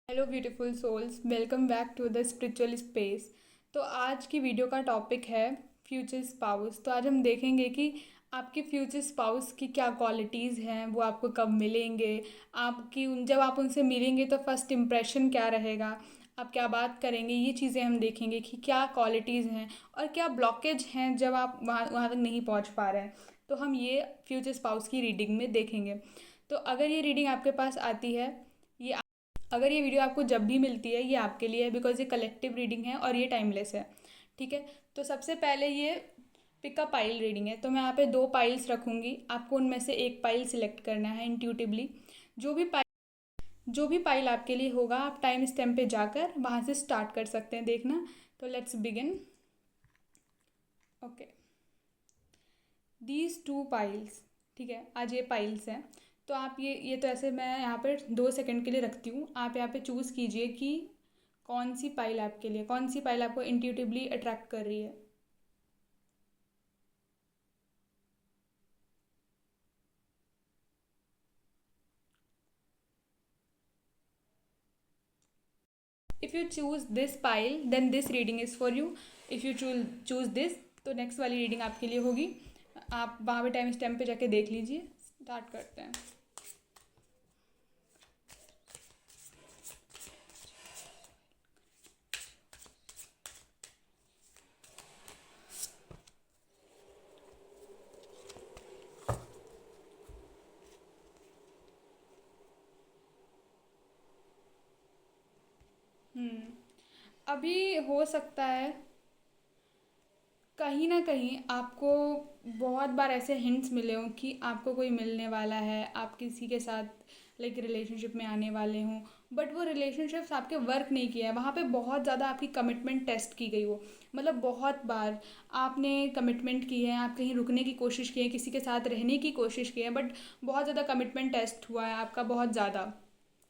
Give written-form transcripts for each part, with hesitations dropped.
Hello beautiful souls, welcome back to the spiritual space. तो आज की वीडियो का टॉपिक है फ्यूचर स्पाउस। तो आज हम देखेंगे कि आपके फ्यूचर स्पाउस की क्या क्वालिटीज़ हैं, वो आपको कब मिलेंगे, आपकी जब आप उनसे मिलेंगे तो फर्स्ट इम्प्रेशन क्या रहेगा, आप क्या बात करेंगे, ये चीज़ें हम देखेंगे कि क्या क्वालिटीज़ हैं और क्या ब्लॉकेज हैं जब आप वहाँ वहाँ तक नहीं पहुँच पा रहे हैं। तो हम ये फ्यूचर स्पाउस की रीडिंग में देखेंगे। तो अगर ये रीडिंग आपके पास आती है, ये अगर ये वीडियो आपको जब भी मिलती है, ये आपके लिए है बिकॉज ये कलेक्टिव रीडिंग है और ये टाइमलेस है। ठीक है। तो सबसे पहले ये पिक अ पाइल रीडिंग है। तो मैं यहाँ पे दो पाइल्स रखूँगी, आपको उनमें से एक पाइल सिलेक्ट करना है इंट्यूटिवली। जो भी पाइल जो भी पाइल आपके लिए होगा, आप टाइम स्टैम्प पे जाकर वहाँ से स्टार्ट कर सकते हैं देखना। तो let's begin. Okay, these two piles. ठीक है, आज ये पाइल्स हैं। तो आप ये तो ऐसे मैं यहाँ पर 2 सेकंड के लिए रखती हूँ। आप यहाँ पे चूज़ कीजिए कि कौन सी पाइल आपके लिए, कौन सी पाइल आपको इंट्यूटिवली अट्रैक्ट कर रही है। If you choose this pile then this reading is for you. If you choose this, तो नेक्स्ट वाली रीडिंग आपके लिए होगी। आप वहाँ पे टाइम स्टैम्प पे जाके देख लीजिए। स्टार्ट करते हैं। अभी हो सकता है कहीं ना कहीं आपको बहुत बार ऐसे हिंट्स मिले हों कि आपको कोई मिलने वाला है, आप किसी के साथ लाइक रिलेशनशिप में आने वाले हों। बट वो रिलेशनशिप्स आपके वर्क नहीं किया है, वहाँ पे बहुत ज़्यादा आपकी कमिटमेंट टेस्ट की गई हो। मतलब बहुत बार आपने कमिटमेंट की है, आप कहीं रुकने की कोशिश की है, किसी के साथ रहने की कोशिश की है, बट बहुत ज़्यादा कमिटमेंट टेस्ट हुआ है आपका, बहुत ज़्यादा।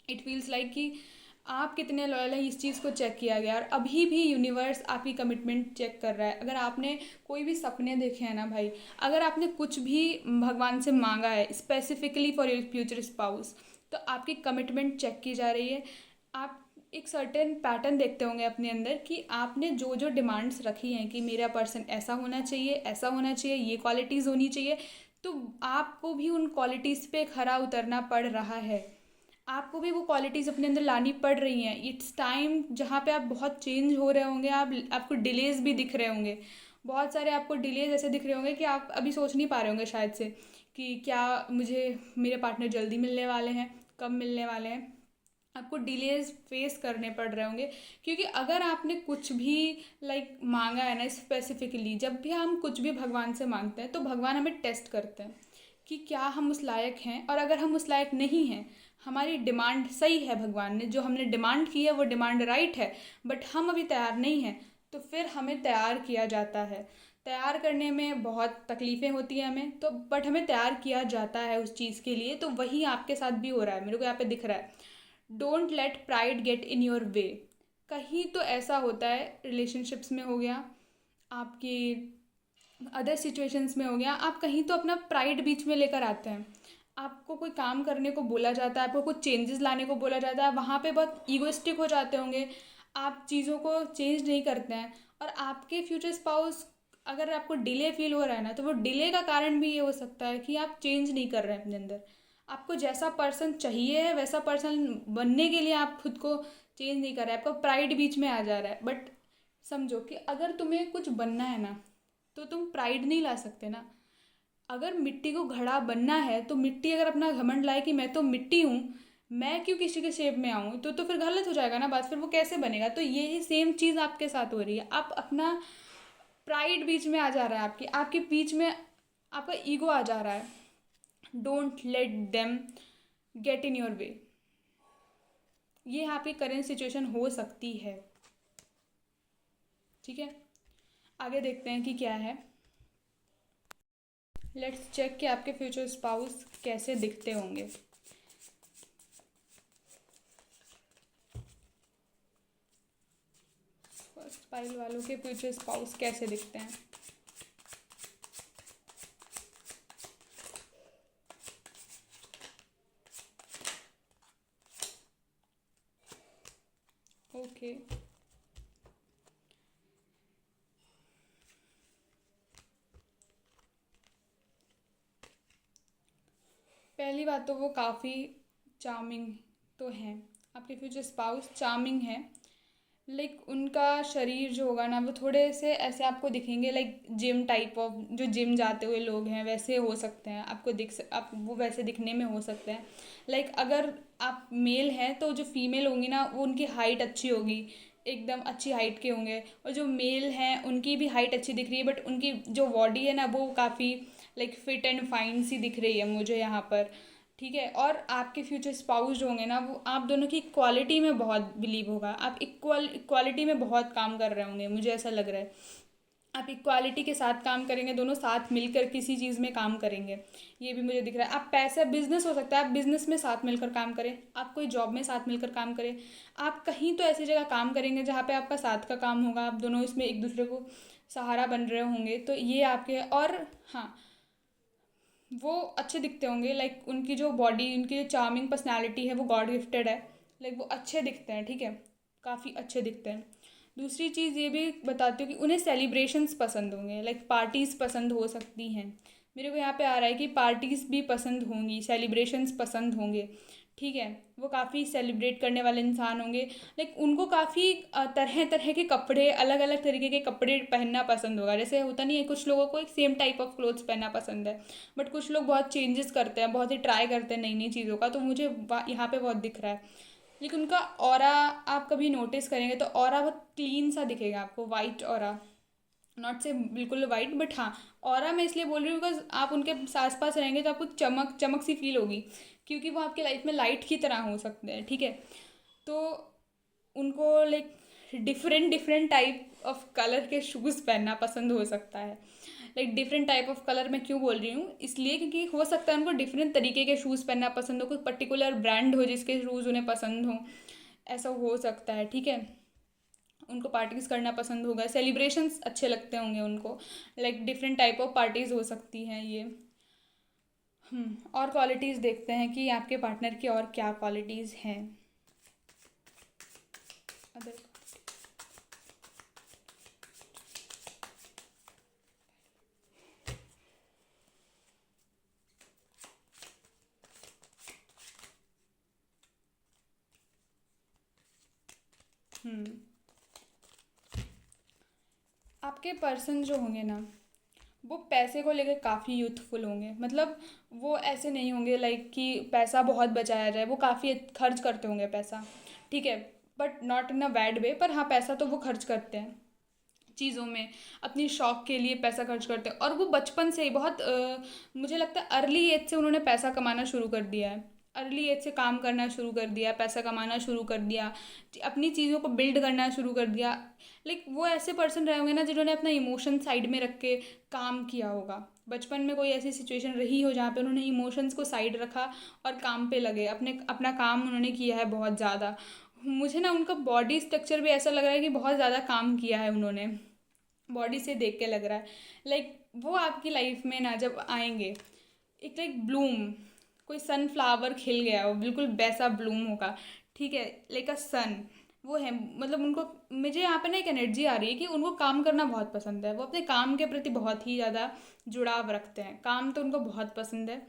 इट फील्स लाइक कि आप कितने लॉयल हैं, इस चीज़ को चेक किया गया और अभी भी यूनिवर्स आपकी कमिटमेंट चेक कर रहा है। अगर आपने कोई भी सपने देखे हैं ना भाई, अगर आपने कुछ भी भगवान से मांगा है specifically for your future spouse, तो आपकी कमिटमेंट चेक की जा रही है। आप एक सर्टेन पैटर्न देखते होंगे अपने अंदर कि आपने जो जो डिमांड्स रखी हैं कि मेरा पर्सन ऐसा होना चाहिए, ऐसा होना चाहिए, ये क्वालिटीज़ होनी चाहिए, तो आपको भी उन क्वालिटीज़ पे खरा उतरना पड़ रहा है। आपको भी वो क्वालिटीज़ अपने अंदर लानी पड़ रही हैं। इट्स टाइम जहाँ पे आप बहुत चेंज हो रहे होंगे, आपको डिलेज भी दिख रहे होंगे। बहुत सारे आपको डिलेज ऐसे दिख रहे होंगे कि आप अभी सोच नहीं पा रहे होंगे शायद से कि क्या मुझे मेरे पार्टनर जल्दी मिलने वाले हैं, कब मिलने वाले हैं। आपको डिलेज फेस करने पड़ रहे होंगे क्योंकि अगर आपने कुछ भी लाइक मांगा है ना स्पेसिफिकली, जब भी हम कुछ भी भगवान से मांगते हैं तो भगवान हमें टेस्ट करते हैं कि क्या हम उस लायक हैं। और अगर हम उस लायक नहीं हैं, हमारी डिमांड सही है, भगवान ने जो हमने डिमांड की है वो डिमांड राइट है, बट हम अभी तैयार नहीं हैं, तो फिर हमें तैयार किया जाता है। तैयार करने में बहुत तकलीफ़ें होती हैं हमें, तो बट हमें तैयार किया जाता है उस चीज़ के लिए। तो वही आपके साथ भी हो रहा है, मेरे को यहाँ पे दिख रहा है। Don't let pride get in your way. कहीं तो ऐसा होता है, रिलेशनशिप्स में हो गया, आपकी अदर सिचुएशंस में हो गया, आप कहीं तो अपना प्राइड बीच में लेकर आते हैं। आपको कोई काम करने को बोला जाता है, आपको कुछ चेंजेस लाने को बोला जाता है, वहाँ पे बहुत ईगोइस्टिक हो जाते होंगे, आप चीज़ों को चेंज नहीं करते हैं। और आपके फ्यूचर स्पाउस, अगर आपको डिले फील हो रहा है ना, तो वो डिले का कारण भी ये हो सकता है कि आप चेंज नहीं कर रहे हैं अपने अंदर। आपको जैसा पर्सन चाहिए है वैसा पर्सन बनने के लिए आप खुद को चेंज नहीं कर रहे हैं, आपका प्राइड बीच में आ जा रहा है। बट समझो कि अगर तुम्हें कुछ बनना है ना, तो तुम प्राइड नहीं ला सकते ना। अगर मिट्टी को घड़ा बनना है तो मिट्टी अगर अपना घमंड लाए कि मैं तो मिट्टी हूँ, मैं क्यों किसी के शेप में आऊँ, तो फिर गलत हो जाएगा ना बात, फिर वो कैसे बनेगा। तो यही सेम चीज़ आपके साथ हो रही है। आप अपना प्राइड बीच में आ जा रहा है, आपकी आपके बीच में आपका ईगो आ जा रहा है। Don't let them get in your way. ये आपकी करेंट सिचुएशन हो सकती है। ठीक है, आगे देखते हैं कि क्या है। लेट्स चेक कि आपके फ्यूचर स्पाउस कैसे दिखते होंगे। फर्स्ट पाइल वालों के फ्यूचर स्पाउस कैसे दिखते हैं। ओके। पहली बात तो वो काफ़ी चार्मिंग तो हैं, आपके फ्यूचर स्पाउस चार्मिंग है। लाइक उनका शरीर जो होगा ना वो थोड़े से ऐसे आपको दिखेंगे, लाइक जिम टाइप ऑफ, जो जिम जाते हुए लोग हैं वैसे हो सकते हैं, आपको आप वो वैसे दिखने में हो सकते हैं। लाइक अगर आप मेल हैं तो जो फीमेल होंगी ना वो उनकी हाइट अच्छी होगी, एकदम अच्छी हाइट के होंगे। और जो मेल हैं उनकी भी हाइट अच्छी दिख रही है, बट उनकी जो बॉडी है ना वो काफ़ी लाइक फिट एंड फाइन सी दिख रही है मुझे यहाँ पर। ठीक है, और आपके फ्यूचर स्पाउस जो होंगे ना वो आप दोनों की इक्वालिटी में बहुत बिलीव होगा, आप इक्वालिटी में बहुत काम कर रहे होंगे, मुझे ऐसा लग रहा है। आप इक्वालिटी के साथ काम करेंगे, दोनों साथ मिलकर किसी चीज़ में काम करेंगे, ये भी मुझे दिख रहा है। आप पैसा बिजनेस हो सकता है, आप बिजनेस में साथ मिलकर काम करें, आप कोई जॉब में साथ मिलकर काम करें, आप कहीं तो ऐसी जगह काम करेंगे जहाँ पे आपका साथ का काम होगा, आप दोनों इसमें एक दूसरे को सहारा बन रहे होंगे, तो ये आपके। और हाँ, वो अच्छे दिखते होंगे, लाइक उनकी जो बॉडी, उनकी जो चार्मिंग पर्सनालिटी है वो गॉड गिफ्टेड है। लाइक वो अच्छे दिखते हैं, ठीक है, काफ़ी अच्छे दिखते हैं। दूसरी चीज़ ये भी बताती हूँ कि उन्हें सेलिब्रेशंस पसंद होंगे, लाइक पार्टीज़ पसंद हो सकती हैं। मेरे को यहाँ पे आ रहा है कि पार्टीज़ भी पसंद होंगी, सेलिब्रेशंस पसंद होंगे, ठीक है। वो काफ़ी सेलिब्रेट करने वाले इंसान होंगे। लाइक उनको काफ़ी तरह तरह के कपड़े, अलग अलग तरीके के कपड़े पहनना पसंद होगा। जैसे होता नहीं है, कुछ लोगों को एक सेम टाइप ऑफ क्लोथ्स पहनना पसंद है, बट कुछ लोग बहुत चेंजेस करते हैं, बहुत ही ट्राई करते हैं नई नई चीज़ों का, तो मुझे यहाँ पे बहुत दिख रहा है। लेकिन उनका ऑरा आप कभी नोटिस करेंगे तो ऑरा बहुत क्लीन सा दिखेगा आपको, वाइट ऑरा, नॉट से बिल्कुल वाइट, बट हाँ, ऑरा मैं इसलिए बोल रही हूँ बिकॉज आप उनके आस पास रहेंगे तो आपको चमक चमक सी फील होगी, क्योंकि वो आपकी लाइफ में लाइट की तरह हो सकते हैं, ठीक है। तो उनको like different different type of colour के शूज़ पहनना पसंद हो सकता है। Like different type of colour मैं क्यों बोल रही हूँ, इसलिए क्योंकि हो सकता है उनको डिफरेंट तरीके के शूज़ पहनना पसंद हो, कोई पर्टिकुलर ब्रांड हो जिसके शूज़ उन्हें पसंद हो, ऐसा हो सकता है, ठीक है। उनको पार्टीज़ करना पसंद होगा, सेलिब्रेशंस अच्छे लगते होंगे उनको, like different type of parties हो सकती हैं ये। और क्वालिटीज़ देखते हैं कि आपके पार्टनर की और क्या क्वालिटीज़ हैं अदर। हम्म आपके पर्सन जो होंगे ना वो पैसे को लेकर काफ़ी यूथफुल होंगे, मतलब वो ऐसे नहीं होंगे लाइक कि पैसा बहुत बचाया जाए, वो काफ़ी खर्च करते होंगे पैसा, ठीक है, but not in a bad way, पर हाँ पैसा तो वो खर्च करते हैं चीज़ों में, अपनी शौक के लिए पैसा खर्च करते हैं। और वो बचपन से ही बहुत मुझे लगता है अर्ली एज से उन्होंने पैसा कमाना शुरू कर दिया है, अर्ली एज से काम करना शुरू कर दिया, पैसा कमाना शुरू कर दिया, अपनी चीज़ों को बिल्ड करना शुरू कर दिया। लाइक वो ऐसे पर्सन रहे होंगे ना जिन्होंने अपना इमोशन साइड में रख के काम किया होगा, बचपन में कोई ऐसी सिचुएशन रही हो जहाँ पे उन्होंने इमोशंस को साइड रखा और काम पे लगे, अपना काम उन्होंने किया है बहुत ज़्यादा। मुझे ना उनका बॉडी स्ट्रक्चर भी ऐसा लग रहा है कि बहुत ज़्यादा काम किया है उन्होंने, बॉडी से देख के लग रहा है। लाइक वो आपकी लाइफ में ना जब आएंगे, एक लाइक ब्लूम, कोई सनफ्लावर खिल गया हो बिल्कुल वैसा ब्लूम होगा, ठीक है, लाइक अ सन, वो है। मतलब उनको, मुझे यहाँ पे ना एक एनर्जी आ रही है कि उनको काम करना बहुत पसंद है, वो अपने काम के प्रति बहुत ही ज़्यादा जुड़ाव रखते हैं, काम तो उनको बहुत पसंद है।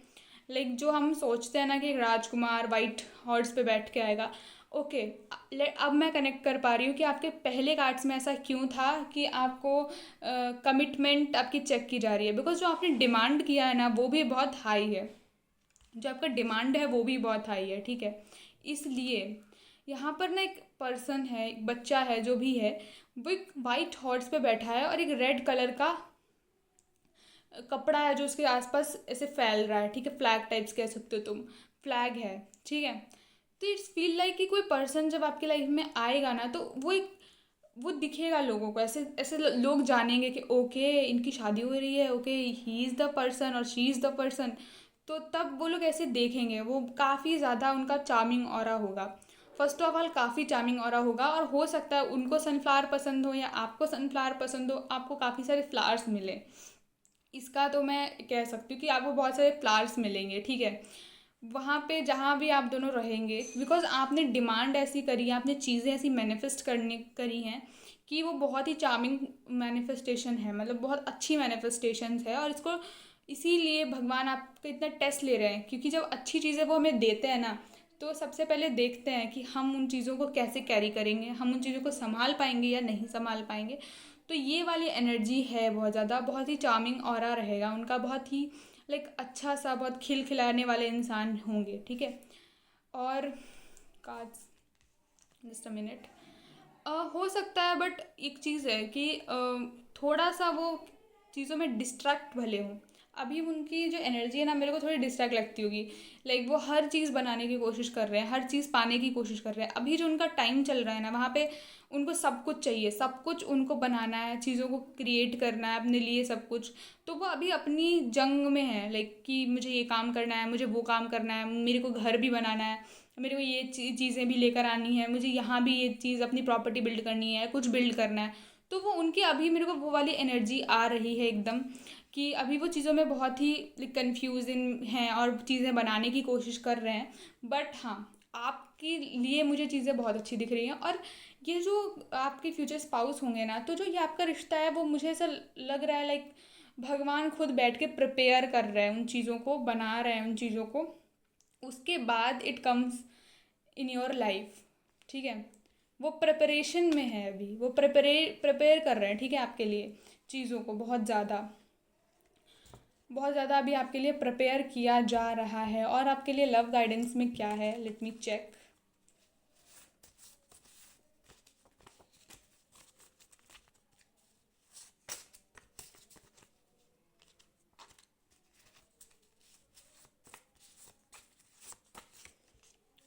लाइक जो हम सोचते हैं ना कि राजकुमार वाइट हॉर्स पे बैठ के आएगा, ओके, अब मैं कनेक्ट कर पा रही हूँ कि आपके पहले कार्ड्स में ऐसा क्यों था कि आपको कमिटमेंट आपकी चेक की जा रही है, बिकॉज जो आपने डिमांड किया है ना वो भी बहुत हाई है, जो आपका डिमांड है वो भी बहुत हाई है, ठीक है। इसलिए यहाँ पर ना एक पर्सन है, एक बच्चा है जो भी है, वो एक वाइट हॉर्स पे बैठा है और एक रेड कलर का कपड़ा है जो उसके आसपास ऐसे फैल रहा है, ठीक है, फ्लैग टाइप्स कह सकते हो तुम, फ्लैग है, ठीक है। तो इट्स फील लाइक कि कोई पर्सन जब आपकी लाइफ में आएगा ना तो वो दिखेगा लोगों को, ऐसे ऐसे लोग जानेंगे कि ओके इनकी शादी हो रही है, okay he is the person और शी इज़ द पर्सन, तो तब वो लोग ऐसे देखेंगे, वो काफ़ी ज़्यादा उनका चार्मिंग ऑरा होगा। फर्स्ट ऑफ ऑल काफ़ी चार्मिंग ऑरा होगा, और हो सकता है उनको सनफ्लावर पसंद हो या आपको सनफ्लावर पसंद हो, आपको काफ़ी सारे फ्लावर्स मिले, इसका तो मैं कह सकती हूँ कि आपको बहुत सारे फ्लावर्स मिलेंगे, ठीक है। वहाँ पे जहाँ भी आप दोनों रहेंगे, बिकॉज़ आपने डिमांड ऐसी करी है, आपने चीज़ें ऐसी मैनिफेस्ट करने करी हैं कि वो बहुत ही चार्मिंग मैनिफेस्टेशन है, मतलब बहुत अच्छी मैनिफेस्टेशंस है। और इसको इसीलिए भगवान आपका इतना टेस्ट ले रहे हैं, क्योंकि जब अच्छी चीज़ें वो हमें देते हैं ना, तो सबसे पहले देखते हैं कि हम उन चीज़ों को कैसे कैरी करेंगे, हम उन चीज़ों को संभाल पाएंगे या नहीं संभाल पाएंगे। तो ये वाली एनर्जी है बहुत ज़्यादा, बहुत ही चार्मिंग ऑरा रहेगा उनका, बहुत ही लाइक अच्छा सा, बहुत खिलखिलाने वाले इंसान होंगे, ठीक है। और कार्ड्स, जस्ट अ मिनट। हो सकता है, बट एक चीज़ है कि थोड़ा सा वो चीज़ों में डिस्ट्रैक्ट भले हों। अभी उनकी जो एनर्जी है ना, मेरे को थोड़ी डिस्ट्रैक्ट लगती होगी। लाइक वो हर चीज़ बनाने की कोशिश कर रहे हैं, हर चीज़ पाने की कोशिश कर रहे हैं। अभी जो उनका टाइम चल रहा है ना, वहाँ पे उनको सब कुछ चाहिए, सब कुछ उनको बनाना है, चीज़ों को क्रिएट करना है अपने लिए, सब कुछ। तो वो अभी अपनी जंग में है, लाइक कि मुझे ये काम करना है, मुझे वो काम करना है, मेरे को घर भी बनाना है, मेरे को ये चीज़ें भी लेकर आनी है, मुझे यहाँ भी ये चीज़ अपनी प्रॉपर्टी बिल्ड करनी है, कुछ बिल्ड करना है। तो वो उनकी अभी मेरे को वो वाली एनर्जी आ रही है एकदम, कि अभी वो चीज़ों में बहुत ही कन्फ्यूजन हैं और चीज़ें बनाने की कोशिश कर रहे हैं। बट हाँ, आपके लिए मुझे चीज़ें बहुत अच्छी दिख रही हैं। और ये जो आपके फ्यूचर स्पाउस होंगे ना, तो जो ये आपका रिश्ता है, वो मुझे ऐसा लग रहा है लाइक भगवान खुद बैठ के प्रिपेयर कर रहे हैं, उन चीज़ों को बना रहे हैं, उन चीज़ों को। उसके बाद it comes in your life, ठीक है। वो प्रिपरेशन में है अभी, वो प्रिपेयर कर रहे हैं, ठीक है, आपके लिए चीज़ों को बहुत ज़्यादा, बहुत ज़्यादा अभी आपके लिए प्रिपेयर किया जा रहा है। और आपके लिए लव गाइडेंस में क्या है, let me check.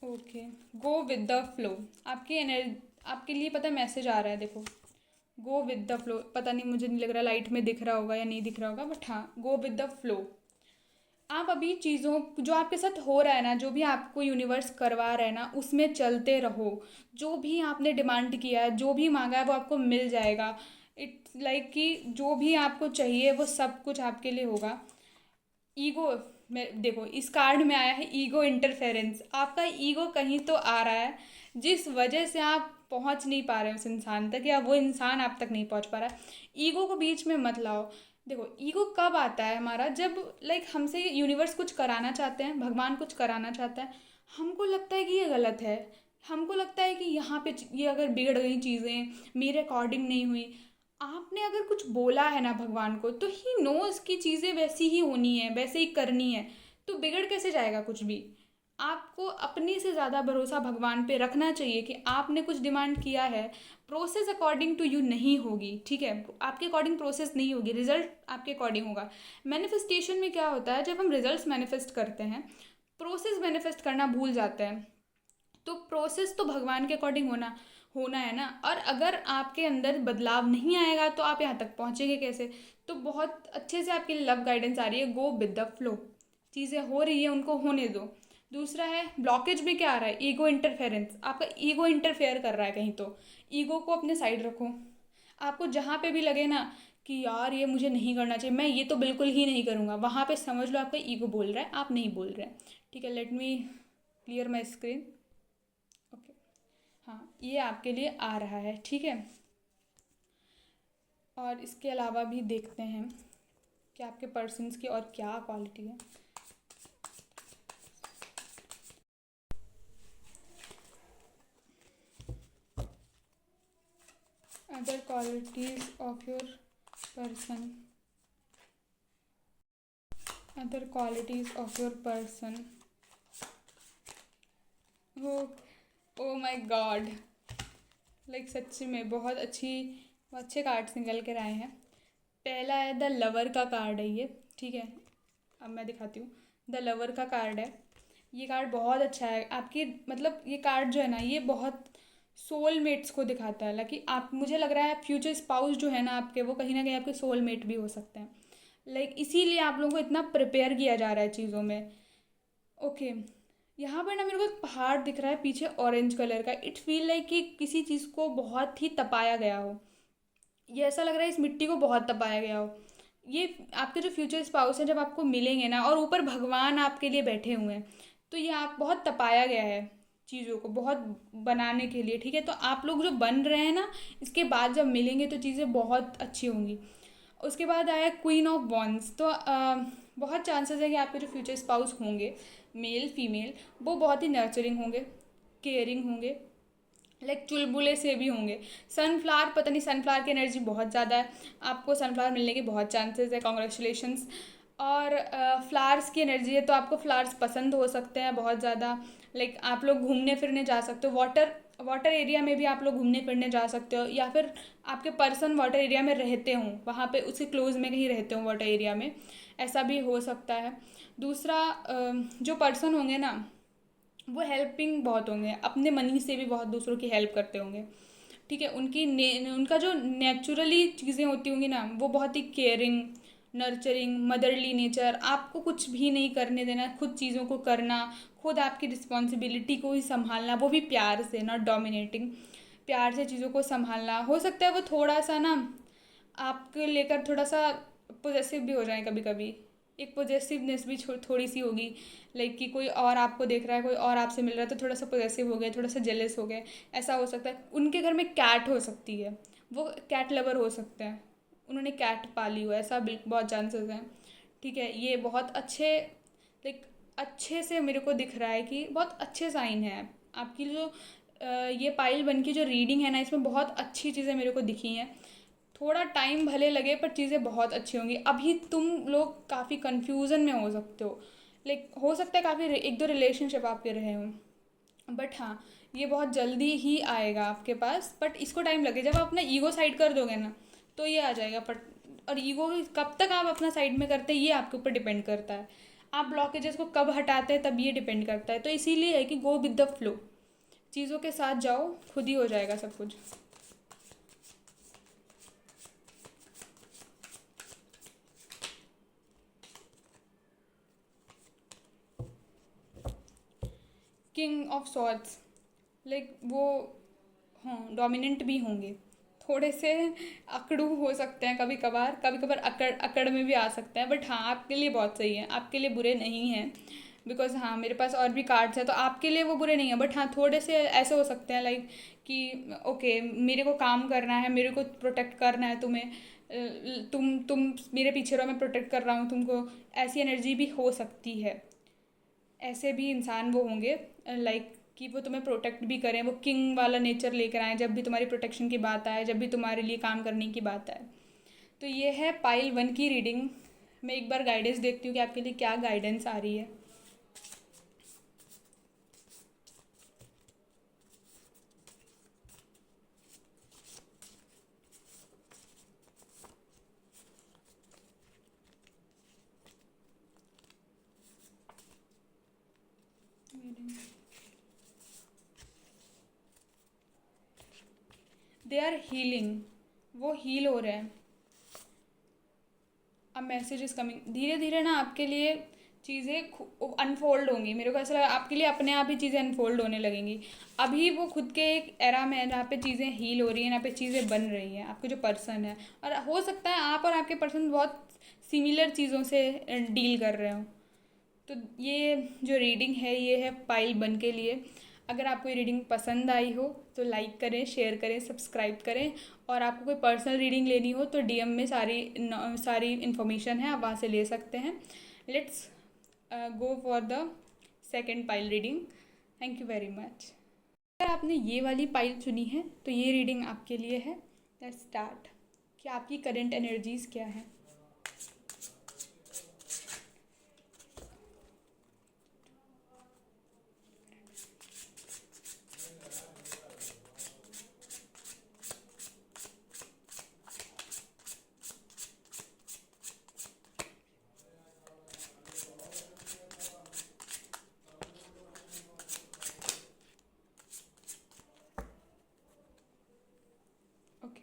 Okay, go with the flow. आपकी एनर्जी, आपके लिए पता मैसेज आ रहा है, देखो। गो विद द फ्लो, पता नहीं, मुझे नहीं लग रहा लाइट में दिख रहा होगा या नहीं दिख रहा होगा, बट हाँ, गो विद द फ्लो। आप अभी चीज़ों, जो आपके साथ हो रहा है ना, जो भी आपको यूनिवर्स करवा रहा है ना, उसमें चलते रहो। जो भी आपने डिमांड किया है, जो भी मांगा है, वो आपको मिल जाएगा। इट्स लाइक कि जो भी आपको चाहिए वो सब कुछ आपके लिए होगा। ईगो में देखो, इस कार्ड में आया है ईगो इंटरफेरेंस। आपका ईगो कहीं तो आ रहा है, जिस वजह से आप पहुंच नहीं पा रहे हो उस इंसान तक, या वो इंसान आप तक नहीं पहुंच पा रहा है। ईगो को बीच में मत लाओ। देखो, ईगो कब आता है हमारा, जब लाइक हमसे यूनिवर्स कुछ कराना चाहते हैं, भगवान कुछ कराना चाहता है, हमको लगता है कि ये गलत है, हमको लगता है कि यहाँ पे ये अगर बिगड़ गई चीज़ें, मेरे अकॉर्डिंग नहीं हुई। आपने अगर कुछ बोला है ना भगवान को, तो ही नोज की चीज़ें वैसी ही होनी है, वैसे ही करनी है। तो बिगड़ कैसे जाएगा कुछ भी। आपको अपने से ज़्यादा भरोसा भगवान पे रखना चाहिए कि आपने कुछ डिमांड किया है, प्रोसेस अकॉर्डिंग टू यू नहीं होगी, ठीक है। आपके अकॉर्डिंग प्रोसेस नहीं होगी, रिजल्ट आपके अकॉर्डिंग होगा। मैनिफेस्टेशन में क्या होता है, जब हम रिजल्ट्स मैनिफेस्ट करते हैं, प्रोसेस मैनिफेस्ट करना भूल जाते हैं। तो प्रोसेस तो भगवान के अकॉर्डिंग होना होना है ना। और अगर आपके अंदर बदलाव नहीं आएगा, तो आप यहाँ तक पहुँचेंगे कैसे। तो बहुत अच्छे से आपके लिए लव गाइडेंस आ रही है, गो विद द फ्लो। चीज़ें हो रही है, उनको होने दो। दूसरा है, ब्लॉकेज में क्या आ रहा है, ईगो इंटरफेरेंस। आपका ईगो इंटरफेयर कर रहा है कहीं, तो ईगो को अपने साइड रखो। आपको जहाँ पे भी लगे ना कि यार ये मुझे नहीं करना चाहिए, मैं ये तो बिल्कुल ही नहीं करूँगा, वहाँ पे समझ लो आपका ईगो बोल रहा है, आप नहीं बोल रहे हैं, ठीक है। Let me clear my screen. Okay, हाँ, ये आपके लिए आ रहा है, ठीक है। और इसके अलावा भी देखते हैं कि आपके पर्सन्स की और क्या क्वालिटी है। Other qualities of your person, other qualities of your person. Oh, oh my god, like सच्ची में बहुत अच्छे कार्ड्स निकल कर आए हैं। पहला है द लवर का कार्ड है ये, ठीक है। अब मैं दिखाती हूँ, द लवर का कार्ड है। ये कार्ड बहुत अच्छा है आपकी, मतलब ये कार्ड जो है ना, ये बहुत सोलमेट्स को दिखाता है। लाइक आप, मुझे लग रहा है फ्यूचर स्पाउस जो है ना आपके, वो कहीं ना कहीं आपके सोलमेट भी हो सकते हैं। लाइक इसीलिए आप लोगों को इतना प्रिपेयर किया जा रहा है चीज़ों में। ओके, यहाँ पर ना मेरे को एक पहाड़ दिख रहा है पीछे, ऑरेंज कलर का। इट फील लाइक कि किसी चीज़ को बहुत ही तपाया गया हो। ये ऐसा लग रहा है इस मिट्टी को बहुत तपाया गया हो। ये आपके जो फ्यूचर स्पाउस हैं, जब आपको मिलेंगे ना, और ऊपर भगवान आपके लिए बैठे हुए हैं, तो ये आप बहुत तपाया गया है चीज़ों को बहुत बनाने के लिए, ठीक है। तो आप लोग जो बन रहे हैं ना, इसके बाद जब मिलेंगे तो चीज़ें बहुत अच्छी होंगी। उसके बाद आया क्वीन ऑफ वॉन्ड्स। तो बहुत चांसेस है कि आपके जो फ्यूचर स्पाउस होंगे, मेल फीमेल, वो बहुत ही नर्चरिंग होंगे, केयरिंग होंगे, लाइक चुलबुले से भी होंगे। सनफ्लावर, पता नहीं, सनफ्लावर की एनर्जी बहुत ज़्यादा है, आपको सनफ्लावर मिलने के बहुत चांसेस है, कॉन्ग्रेचुलेशंस। और फ्लावर्स की एनर्जी है, तो आपको फ्लावर्स पसंद हो सकते हैं बहुत ज़्यादा। लाइक आप लोग घूमने फिरने जा सकते हो, वाटर वाटर एरिया में भी आप लोग घूमने फिरने जा सकते हो, या फिर आपके पर्सन वाटर एरिया में रहते हों, वहाँ पे उसके क्लोज में कहीं रहते हों वाटर एरिया में, ऐसा भी हो सकता है। दूसरा, जो पर्सन होंगे ना, वो हेल्पिंग बहुत होंगे, अपने मनी से भी बहुत दूसरों की हेल्प करते होंगे, ठीक है। उनका जो नेचुरली चीज़ें होती होंगी ना, वो बहुत ही केयरिंग, नर्चरिंग, मदरली नेचर, आपको कुछ भी नहीं करने देना, खुद चीज़ों को करना, खुद आपकी रिस्पॉन्सिबिलिटी को ही संभालना, वो भी प्यार से, नॉट डोमिनेटिंग, प्यार से चीज़ों को संभालना। हो सकता है वो थोड़ा सा ना आपके लेकर थोड़ा सा पोजेसिव भी हो जाए कभी कभी, एक पॉजिटिवनेस भी थोड़ी सी होगी, लाइक कि कोई और आपको देख रहा है, कोई और आपसे मिल रहा है, तो थोड़ा सा पॉजिटिव हो गए, थोड़ा सा जेलस हो गए, ऐसा हो सकता है। उनके घर में कैट हो सकती है, वो कैट लवर हो सकते हैं, उन्होंने कैट पाली हुआ है, ऐसा बहुत चांसेस हैं, ठीक है। ये बहुत अच्छे, लाइक अच्छे से मेरे को दिख रहा है कि बहुत अच्छे साइन है आपकी जो ये पाइल वन की जो रीडिंग है ना, इसमें बहुत अच्छी चीज़ें मेरे को दिखी हैं। थोड़ा टाइम भले लगे पर चीज़ें बहुत अच्छी होंगी। अभी तुम लोग काफ़ी कन्फ्यूज़न में हो सकते हो, लाइक हो सकता है काफ़ी एक दो रिलेशनशिप आपके रहे हों, बट हाँ, ये बहुत जल्दी ही आएगा आपके पास, बट इसको टाइम लगे। जब आप अपना ईगो साइड कर दोगे ना, तो ये आ जाएगा। बट और ईगो कब तक आप अपना साइड में करते हैं, ये आपके ऊपर डिपेंड करता है। आप ब्लॉकेजेस को कब हटाते हैं, तब ये डिपेंड करता है। तो इसीलिए है कि गो विद द फ्लो, चीज़ों के साथ जाओ, खुद ही हो जाएगा सब कुछ। किंग ऑफ सॉर्ड्स, लाइक वो, हाँ, डोमिनेंट भी होंगे, थोड़े से अकड़ू हो सकते हैं कभी कभार अकड़ अकड़ में भी आ सकते हैं, बट हाँ, आपके लिए बहुत सही है, आपके लिए बुरे नहीं हैं। बिकॉज हाँ, मेरे पास और भी कार्ड्स हैं, तो आपके लिए वो बुरे नहीं हैं, बट हाँ, थोड़े से ऐसे हो सकते हैं, लाइक कि ओके, मेरे को काम करना है, मेरे को प्रोटेक्ट करना है तुम्हें, तुम मेरे पीछे रहो, मैं प्रोटेक्ट कर रहा हूँ तुमको, ऐसी एनर्जी भी हो सकती है। ऐसे भी इंसान वो होंगे, लाइक कि वो तुम्हें प्रोटेक्ट भी करें, वो किंग वाला नेचर लेकर आए जब भी तुम्हारी प्रोटेक्शन की बात आए, जब भी तुम्हारे लिए काम करने की बात आए। तो ये है पाइल वन की रीडिंग। मैं एक बार गाइडेंस देखती हूँ कि आपके लिए क्या गाइडेंस आ रही है। दे आर हीलिंग, वो हील हो रहे हैं। अब मैसेज इज़ कमिंग, धीरे धीरे ना आपके लिए चीज़ें अनफोल्ड होंगी। मेरे को ऐसा लगा आपके लिए अपने आप ही चीज़ें अनफोल्ड होने लगेंगी। अभी वो खुद के एक एरा में है जहाँ पे चीज़ें हील हो रही हैं, जहाँ पे चीज़ें बन रही हैं, आपके जो पर्सन है। और हो सकता है आप और आपके पर्सन बहुत सिमिलर चीज़ों से डील कर रहे हो। तो ये जो रीडिंग है, ये है पाइल बन के लिए। अगर आपको ये रीडिंग पसंद आई हो तो लाइक करें, शेयर करें, सब्सक्राइब करें। और आपको कोई पर्सनल रीडिंग लेनी हो तो डीएम में सारी इन्फॉर्मेशन है, आप वहाँ से ले सकते हैं। Let's go for the second pile reading. Thank you very much. अगर आपने ये वाली पाइल चुनी है तो ये रीडिंग आपके लिए है। लेट्स स्टार्ट कि आपकी करंट एनर्जीज़ क्या है। Okay,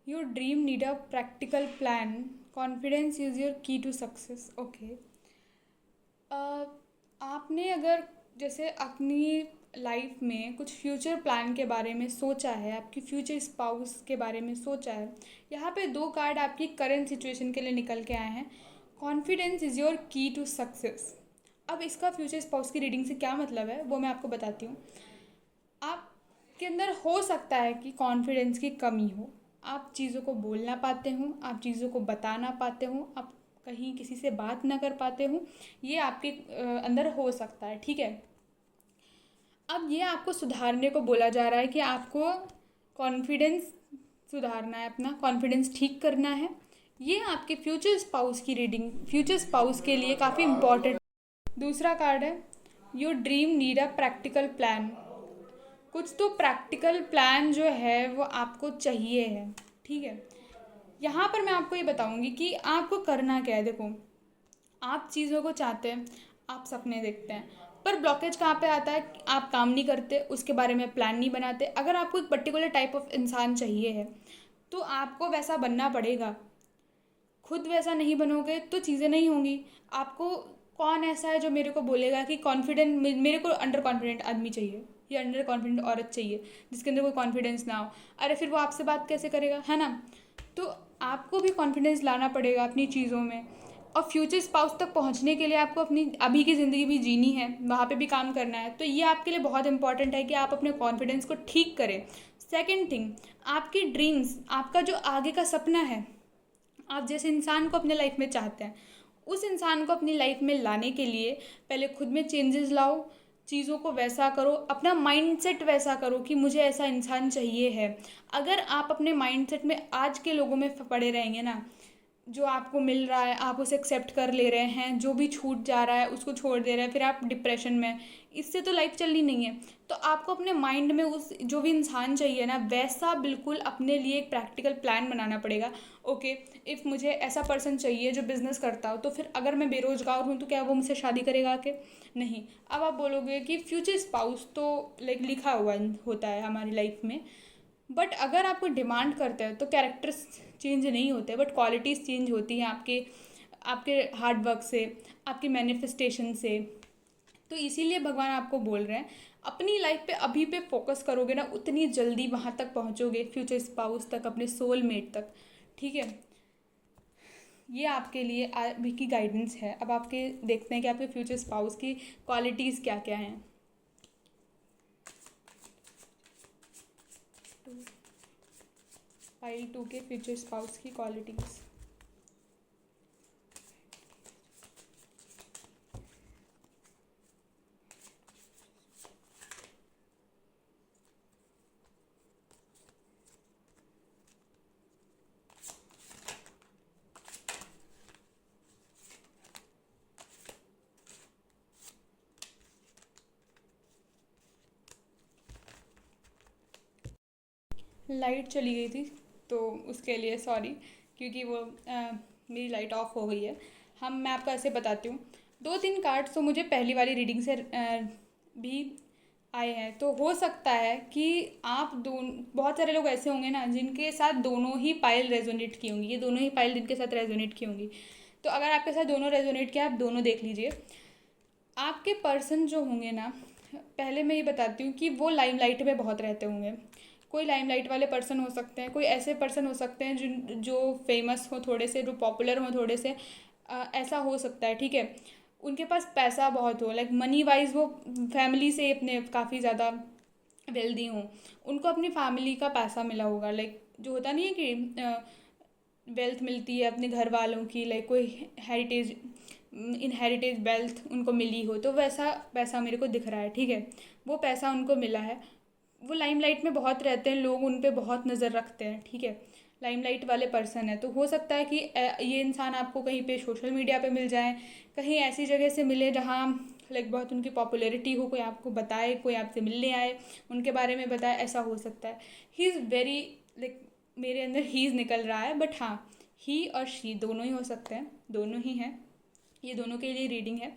your dream need a practical plan, confidence is your की टू सक्सेस। ओके, आपने अगर जैसे अपनी लाइफ में कुछ फ्यूचर प्लान के बारे में सोचा है, आपकी फ्यूचर स्पाउस के बारे में सोचा है, यहाँ पे दो कार्ड आपकी करंट सिचुएशन के लिए निकल के आए हैं। कॉन्फिडेंस इज़ योर की टू सक्सेस। अब इसका फ्यूचर स्पाउस की रीडिंग से क्या मतलब है वो मैं आपको बताती हूँ। आपके अंदर हो सकता है कि कॉन्फिडेंस की कमी हो, आप चीज़ों को बोल ना पाते हो, आप चीज़ों को बता ना पाते हो, आप कहीं किसी से बात ना कर पाते हो, ये आपके अंदर हो सकता है, ठीक है। अब ये आपको सुधारने को बोला जा रहा है कि आपको कॉन्फिडेंस सुधारना है, अपना कॉन्फिडेंस ठीक करना है। ये आपके फ्यूचर स्पाउस की रीडिंग फ्यूचर स्पाउस के लिए काफ़ी इम्पॉर्टेंट। दूसरा कार्ड है your dream need a practical plan. कुछ तो प्रैक्टिकल प्लान जो है वो आपको चाहिए है, ठीक है। यहाँ पर मैं आपको ये बताऊँगी कि आपको करना क्या है। देखो, आप चीज़ों को चाहते हैं, आप सपने देखते हैं, पर ब्लॉकेज कहाँ पे आता है? आप काम नहीं करते, उसके बारे में प्लान नहीं बनाते। अगर आपको एक पर्टिकुलर टाइप ऑफ इंसान चाहिए है तो आपको वैसा बनना पड़ेगा। खुद वैसा नहीं बनोगे तो चीज़ें नहीं होंगी। आपको कौन ऐसा है जो मेरे को बोलेगा कि कॉन्फिडेंट, मेरे को अंडर कॉन्फिडेंट आदमी चाहिए या अंडर कॉन्फिडेंट औरत चाहिए जिसके अंदर कोई कॉन्फिडेंस ना हो? अरे फिर वो आपसे बात कैसे करेगा, है ना। तो आपको भी कॉन्फिडेंस लाना पड़ेगा अपनी चीज़ों में। और फ्यूचर स्पाउस तक पहुंचने के लिए आपको अपनी अभी की ज़िंदगी भी जीनी है, वहाँ पे भी काम करना है। तो ये आपके लिए बहुत इंपॉर्टेंट है कि आप अपने कॉन्फिडेंस को ठीक करें। सेकेंड थिंग, आपकी ड्रीम्स, आपका जो आगे का सपना है, आप जिस इंसान को अपने लाइफ में चाहते हैं उस इंसान को अपनी लाइफ में लाने के लिए पहले खुद में चेंजेस लाओ, चीज़ों को वैसा करो, अपना माइंडसेट वैसा करो कि मुझे ऐसा इंसान चाहिए है। अगर आप अपने माइंडसेट में आज के लोगों में पड़े रहेंगे ना, जो आपको मिल रहा है आप उसे एक्सेप्ट कर ले रहे हैं, जो भी छूट जा रहा है उसको छोड़ दे रहे हैं, फिर आप डिप्रेशन में, इससे तो लाइफ चलनी नहीं है। तो आपको अपने माइंड में उस जो भी इंसान चाहिए ना वैसा बिल्कुल अपने लिए एक प्रैक्टिकल प्लान बनाना पड़ेगा। ओके, इफ़ मुझे ऐसा पर्सन चाहिए जो बिज़नेस करता हो, तो फिर अगर मैं बेरोजगार हूँ तो क्या वो मुझसे शादी करेगा आके? नहीं। अब आप बोलोगे कि फ्यूचर स्पाउस तो लाइक लिखा हुआ होता है हमारी लाइफ में, बट अगर आपको डिमांड करते हैं तो कैरेक्टर्स चेंज नहीं होते, बट क्वालिटीज़ चेंज होती हैं आपके आपके हार्ड वर्क से, आपकी मैनिफेस्टेशन से। तो इसीलिए भगवान आपको बोल रहे हैं अपनी लाइफ पे अभी पे फोकस करोगे ना उतनी जल्दी वहाँ तक पहुँचोगे, फ्यूचर स्पाउस तक, अपने सोलमेट तक, ठीक है। ये आपके लिए अभी की गाइडेंस है। अब आपके देखते हैं कि आपके फ्यूचर स्पाउस की क्वालिटीज़ क्या क्या हैं। फाइल 2 के फ्यूचर स्पाउस की क्वालिटीज़। लाइट चली गई थी तो उसके लिए सॉरी, क्योंकि वो मेरी लाइट ऑफ हो गई है। मैं आपको ऐसे बताती हूँ। 2-3 कार्ड्स तो मुझे पहली वाली रीडिंग से भी आए हैं। तो हो सकता है कि आप बहुत सारे लोग ऐसे होंगे ना जिनके साथ दोनों ही पायल रेजोनेट की होंगी, ये दोनों ही पायल जिनके साथ रेजोनेट की होंगी। तो अगर आपके साथ दोनों रेजोनेट किया, आप दोनों देख लीजिए। आपके पर्सन जो होंगे ना, पहले मैं ये बताती हूँ कि वो लाइमलाइट में बहुत रहते होंगे। कोई लाइमलाइट वाले पर्सन हो सकते हैं, कोई ऐसे पर्सन हो सकते हैं जो फेमस हो थोड़े से, जो पॉपुलर हो थोड़े से, ऐसा हो सकता है, ठीक है। उनके पास पैसा बहुत हो, लाइक मनी वाइज वो फैमिली से अपने काफ़ी ज़्यादा वेल्दी हों, उनको अपनी फैमिली का पैसा मिला होगा। लाइक जो होता नहीं है कि वेल्थ मिलती है अपने घर वालों की, लाइक कोई हेरिटेज इनहेरिटेज वेल्थ उनको मिली हो, तो वैसा पैसा मेरे को दिख रहा है, ठीक है। वो पैसा उनको मिला है, वो लाइमलाइट में बहुत रहते हैं, लोग उन पे बहुत नज़र रखते हैं, ठीक है। लाइमलाइट वाले पर्सन है, तो हो सकता है कि ये इंसान आपको कहीं पे सोशल मीडिया पे मिल जाए, कहीं ऐसी जगह से मिले जहाँ लाइक बहुत उनकी पॉपुलैरिटी हो, कोई आपको बताए, कोई आपसे मिलने आए, उनके बारे में बताए, ऐसा हो सकता है। ही इज़ वेरी लाइक, मेरे अंदर ही इज़ निकल रहा है, बट हाँ, ही और शी दोनों ही हो सकते हैं, दोनों ही हैं, ये दोनों के लिए रीडिंग है।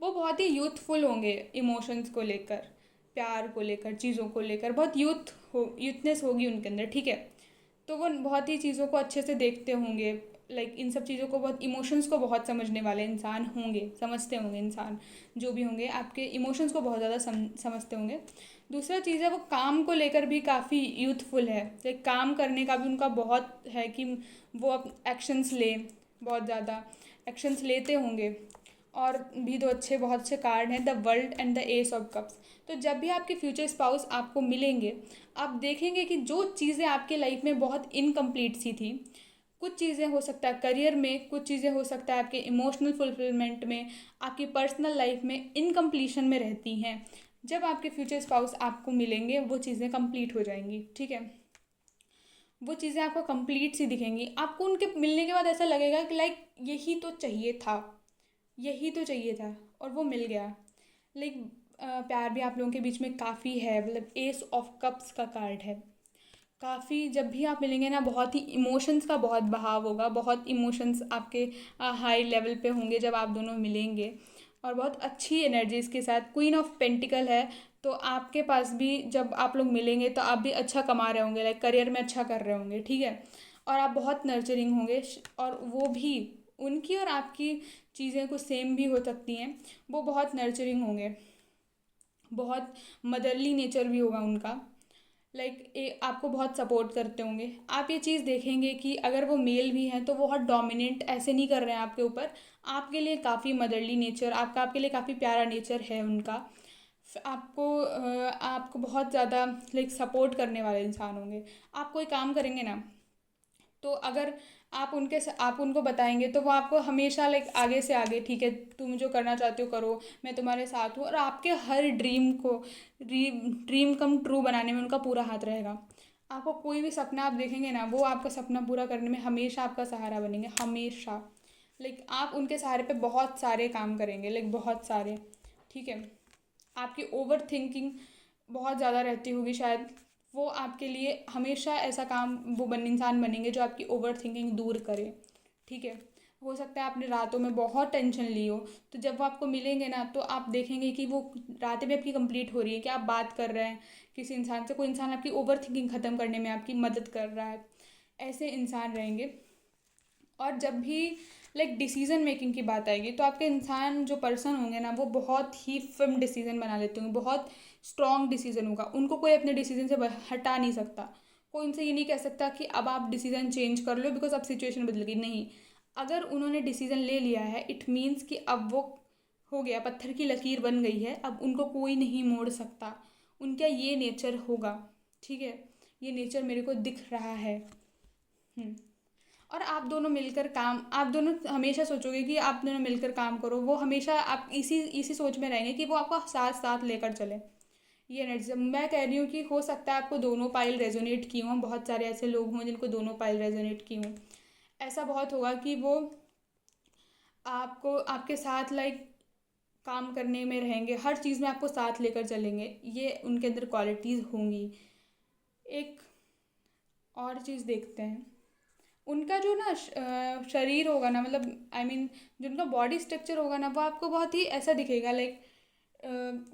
वो बहुत ही यूथफुल होंगे इमोशंस को लेकर, प्यार को लेकर, चीज़ों को लेकर बहुत यूथनेस होगी उनके अंदर, ठीक है। तो वो बहुत ही चीज़ों को अच्छे से देखते होंगे, लाइक इन सब चीज़ों को बहुत, इमोशंस को बहुत समझने वाले इंसान होंगे, समझते होंगे इंसान जो भी होंगे, आपके इमोशंस को बहुत ज़्यादा समझते होंगे। दूसरा चीज़ है वो काम को लेकर भी काफ़ी यूथफुल है, लाइक काम करने का भी उनका बहुत है कि वो एक्शंस लें बहुत ज़्यादा। एक्शंस लेते होंगे। और भी दो अच्छे बहुत अच्छे कार्ड हैं, the world and the S of cups. तो जब भी आपके फ्यूचर स्पाउस आपको मिलेंगे, आप देखेंगे कि जो चीज़ें आपके लाइफ में बहुत इनकम्प्लीट सी थी, कुछ चीज़ें हो सकता है करियर में, कुछ चीज़ें हो सकता है आपके इमोशनल फुलफिलमेंट में, आपकी पर्सनल लाइफ में इनकम्प्लीशन में रहती हैं। जब आपके फ्यूचर स्पाउस आपको मिलेंगे वो चीज़ें कंप्लीट हो जाएंगी, ठीक है। वो चीज़ें आपको कंप्लीट सी दिखेंगी, आपको उनके मिलने के बाद ऐसा लगेगा कि लाइक यही तो चाहिए था, यही तो चाहिए था और वो मिल गया। लाइक प्यार भी आप लोगों के बीच में काफ़ी है, मतलब एस ऑफ कप्स का कार्ड है। काफ़ी जब भी आप मिलेंगे ना, बहुत ही इमोशंस का बहुत बहाव होगा, बहुत इमोशंस आपके हाई लेवल पे होंगे जब आप दोनों मिलेंगे। और बहुत अच्छी एनर्जीज के साथ क्वीन ऑफ पेंटिकल है, तो आपके पास भी जब आप लोग मिलेंगे तो आप भी अच्छा कमा रहे होंगे, लाइक करियर में अच्छा कर रहे होंगे, ठीक है। और आप बहुत नर्चरिंग होंगे, और वो भी उनकी और आपकी चीज़ें कुछ सेम भी हो सकती हैं। वो बहुत नर्चरिंग होंगे, बहुत मदरली नेचर भी होगा उनका। लाइक आपको बहुत सपोर्ट करते होंगे। आप ये चीज़ देखेंगे कि अगर वो मेल भी हैं तो वो बहुत डोमिनेट ऐसे नहीं कर रहे हैं आपके ऊपर। आपके लिए काफ़ी मदरली नेचर, आपके लिए काफ़ी प्यारा नेचर है उनका। आपको बहुत ज़्यादा लाइक सपोर्ट करने वाले इंसान होंगे। आप कोई काम करेंगे ना, तो अगर आप उनको बताएंगे तो वो आपको हमेशा लाइक आगे से आगे, ठीक है तुम जो करना चाहते हो करो, मैं तुम्हारे साथ हूँ। और आपके हर ड्रीम कम ट्रू बनाने में उनका पूरा हाथ रहेगा। आपको कोई भी सपना आप देखेंगे ना, वो आपका सपना पूरा करने में हमेशा आपका सहारा बनेंगे, हमेशा। लाइक आप उनके सहारे पे बहुत सारे काम करेंगे, लाइक बहुत सारे, ठीक है। आपकी ओवर थिंकिंग बहुत ज़्यादा रहती होगी शायद, वो आपके लिए हमेशा ऐसा काम वो इंसान बनेंगे जो आपकी ओवर थिंकिंग दूर करे, ठीक है। हो सकता है आपने रातों में बहुत टेंशन ली हो, तो जब वो आपको मिलेंगे ना तो आप देखेंगे कि वो रातें भी आपकी कंप्लीट हो रही है, कि आप बात कर रहे हैं किसी इंसान से, कोई इंसान आपकी ओवर थिंकिंग ख़त्म करने में आपकी मदद कर रहा है। ऐसे इंसान रहेंगे। और जब भी लाइक डिसीज़न मेकिंग की बात आएगी तो आपके इंसान जो पर्सन होंगे ना, वो बहुत ही फर्म डिसीज़न बना लेते होंगे, बहुत स्ट्रॉन्ग डिसीज़न होगा, उनको कोई अपने डिसीज़न से हटा नहीं सकता। कोई उनसे ये नहीं कह सकता कि अब आप डिसीज़न चेंज कर लो बिकॉज अब सिचुएशन बदल गई, नहीं। अगर उन्होंने डिसीज़न ले लिया है, इट मीन्स कि अब वो हो गया, पत्थर की लकीर बन गई है, अब उनको कोई नहीं मोड़ सकता। उनका ये नेचर होगा, ठीक है। ये नेचर मेरे को दिख रहा है। और आप दोनों हमेशा सोचोगे कि आप दोनों मिलकर काम करो, वो हमेशा आप इसी इसी सोच में रहेंगे कि वो आपको साथ साथ लेकर चले। ये एनर्जी मैं कह रही हूँ कि हो सकता है आपको दोनों पाइल रेजोनेट की हों, बहुत सारे ऐसे लोग हों जिनको दोनों पाइल रेजोनेट की हों। ऐसा बहुत होगा कि वो आपको आपके साथ लाइक काम करने में रहेंगे, हर चीज़ में आपको साथ लेकर चलेंगे, ये उनके अंदर क्वालिटीज़ होंगी। एक और चीज़ देखते हैं, उनका जो ना शरीर होगा ना, मतलब आई मीन जो उनका बॉडी स्ट्रक्चर होगा ना, वो आपको बहुत ही ऐसा दिखेगा, लाइक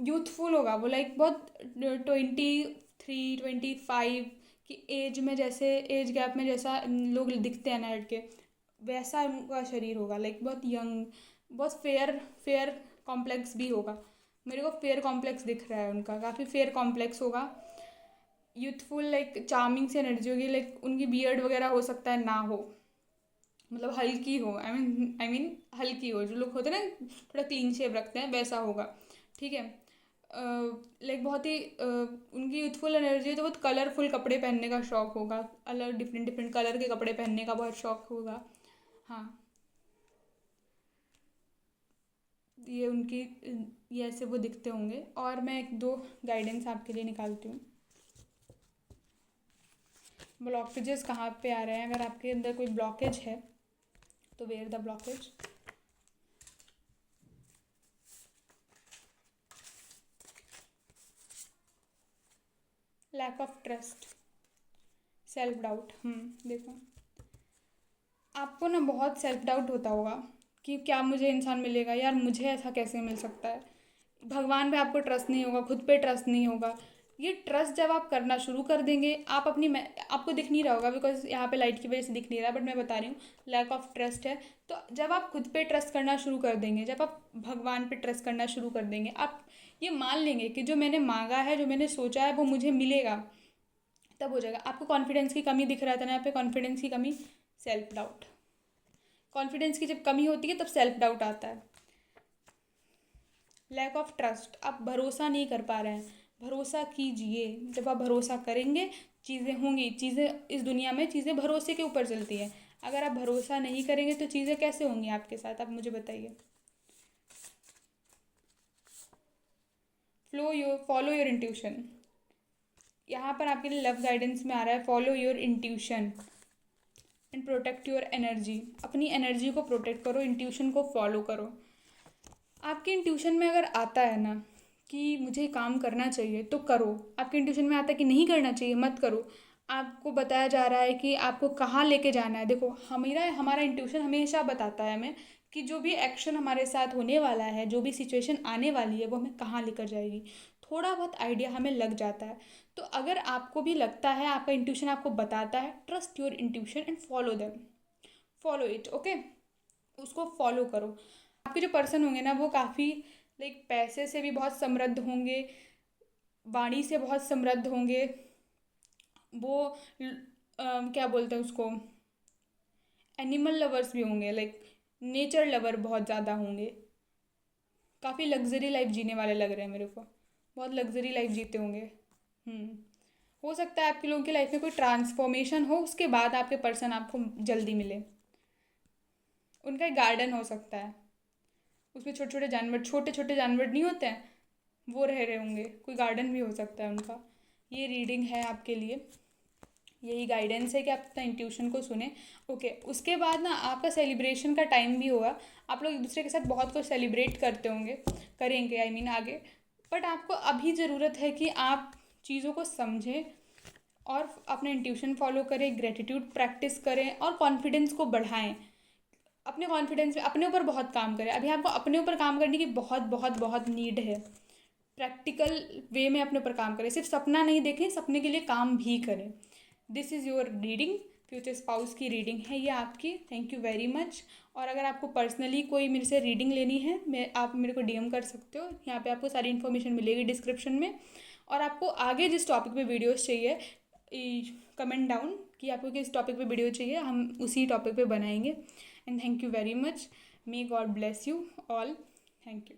यूथफुल होगा वो, लाइक बहुत 23-25 की एज में, जैसे एज गैप में जैसा लोग दिखते हैं ना लड़के, वैसा उनका शरीर होगा, लाइक बहुत यंग, बहुत फेयर फेयर कॉम्प्लेक्स भी होगा। मेरे को फेयर कॉम्प्लेक्स दिख रहा है उनका, काफ़ी फेयर कॉम्प्लेक्स होगा, यूथफुल लाइक चार्मिंग से एनर्जी होगी। लाइक उनकी बियर्ड वगैरह हो सकता है ना हो, मतलब हल्की हो, आई मीन हल्की हो, जो लोग होते हैं ना थोड़ा क्लीन शेप रखते हैं वैसा होगा, ठीक है। लाइक बहुत ही उनकी यूथफुल एनर्जी है, तो बहुत कलरफुल कपड़े पहनने का शौक होगा, अलग डिफरेंट डिफरेंट कलर के कपड़े पहनने का बहुत शौक होगा। हाँ, ये उनकी ये ऐसे वो दिखते होंगे। और मैं एक दो गाइडेंस आपके लिए निकालती हूँ। ब्लॉकेजेस कहाँ पे आ रहे हैं, अगर आपके अंदर कोई ब्लॉकेज है तो where the blockage. Lack of trust, self doubt. देखो, आपको ना बहुत सेल्फ डाउट होता होगा कि क्या मुझे इंसान मिलेगा, यार मुझे ऐसा कैसे मिल सकता है। भगवान पे आपको ट्रस्ट नहीं होगा, खुद पे ट्रस्ट नहीं होगा। ये ट्रस्ट जब आप करना शुरू कर देंगे, आपको दिख नहीं रहा होगा बिकॉज यहाँ पे लाइट की वजह से दिख नहीं रहा, बट मैं बता रही हूँ लैक ऑफ ट्रस्ट है। तो जब आप खुद पे ट्रस्ट करना शुरू कर देंगे, जब आप भगवान पे ट्रस्ट करना शुरू कर देंगे, आप ये मान लेंगे कि जो मैंने मांगा है, जो मैंने सोचा है वो मुझे मिलेगा, तब हो जाएगा। आपको कॉन्फिडेंस की कमी दिख रहा था ना यहाँ पे, कॉन्फिडेंस की कमी, सेल्फ डाउट। कॉन्फिडेंस की जब कमी होती है तब सेल्फ डाउट आता है। लैक ऑफ ट्रस्ट, आप भरोसा नहीं कर पा रहे हैं। भरोसा कीजिए, जब आप भरोसा करेंगे चीज़ें होंगी। चीज़ें इस दुनिया में चीज़ें भरोसे के ऊपर चलती हैं। अगर आप भरोसा नहीं करेंगे तो चीज़ें कैसे होंगी आपके साथ, आप मुझे बताइए। फॉलो योर इंट्यूशन, यहाँ पर आपके लिए लव गाइडेंस में आ रहा है follow your intuition and protect your energy. अपनी एनर्जी को प्रोटेक्ट करो, इंट्यूशन को फॉलो करो। आपके इंट्यूशन में अगर आता है ना कि मुझे काम करना चाहिए तो करो। आपके इंट्यूशन में आता है कि नहीं करना चाहिए, मत करो। आपको बताया जा रहा है कि आपको कहाँ लेके जाना है। देखो हमारा इंट्यूशन हमेशा बताता है हमें कि जो भी एक्शन हमारे साथ होने वाला है, जो भी सिचुएशन आने वाली है वो हमें कहाँ लेकर जाएगी, थोड़ा बहुत आइडिया हमें लग जाता है। तो अगर आपको भी लगता है, आपका इंट्यूशन आपको बताता है, trust your intuition and follow it, okay. उसको फॉलो करो। आपके जो पर्सन होंगे ना वो काफ़ी लाइक पैसे से भी बहुत समृद्ध होंगे, वाणी से बहुत समृद्ध होंगे। वो क्या बोलते हैं उसको, एनिमल लवर्स भी होंगे, लाइक नेचर लवर बहुत ज़्यादा होंगे। काफ़ी लग्जरी लाइफ जीने वाले लग रहे हैं मेरे को, बहुत लग्जरी लाइफ जीते होंगे। हो सकता है आपके लोगों की लाइफ में कोई ट्रांसफॉर्मेशन हो, उसके बाद आपके पर्सन आपको जल्दी मिले। उनका एक गार्डन हो सकता है, उसमें छोटे छोटे जानवर नहीं होते हैं, वो रह रहे होंगे। कोई गार्डन भी हो सकता है उनका। ये रीडिंग है आपके लिए, यही गाइडेंस है कि आप अपना इंट्यूशन को सुने, ओके। उसके बाद ना आपका सेलिब्रेशन का टाइम भी होगा। आप लोग एक दूसरे के साथ बहुत कुछ सेलिब्रेट करते होंगे, करेंगे आई मीन आगे। बट आपको अभी ज़रूरत है कि आप चीज़ों को समझें और अपना इंट्यूशन फॉलो करें, ग्रेटिट्यूड प्रैक्टिस करें और कॉन्फिडेंस को बढ़ाएं। अपने कॉन्फिडेंस पे अपने ऊपर बहुत काम करें। अभी आपको अपने ऊपर काम करने की बहुत बहुत बहुत नीड है। प्रैक्टिकल वे में अपने ऊपर काम करें, सिर्फ सपना नहीं देखें, सपने के लिए काम भी करें। This is your reading, future spouse की रीडिंग है ये आपकी। Thank you very much. और अगर आपको पर्सनली कोई मेरे से रीडिंग लेनी है, आप मेरे को डीएम कर सकते हो, यहाँ पे आपको सारी इन्फॉर्मेशन मिलेगी डिस्क्रिप्शन में। और आपको आगे जिस टॉपिक पे वीडियोस चाहिए, कमेंट डाउन कि आपको किस टॉपिक पे वीडियो चाहिए, हम उसी टॉपिक पे बनाएंगे। And thank you very much. May God bless you all. Thank you.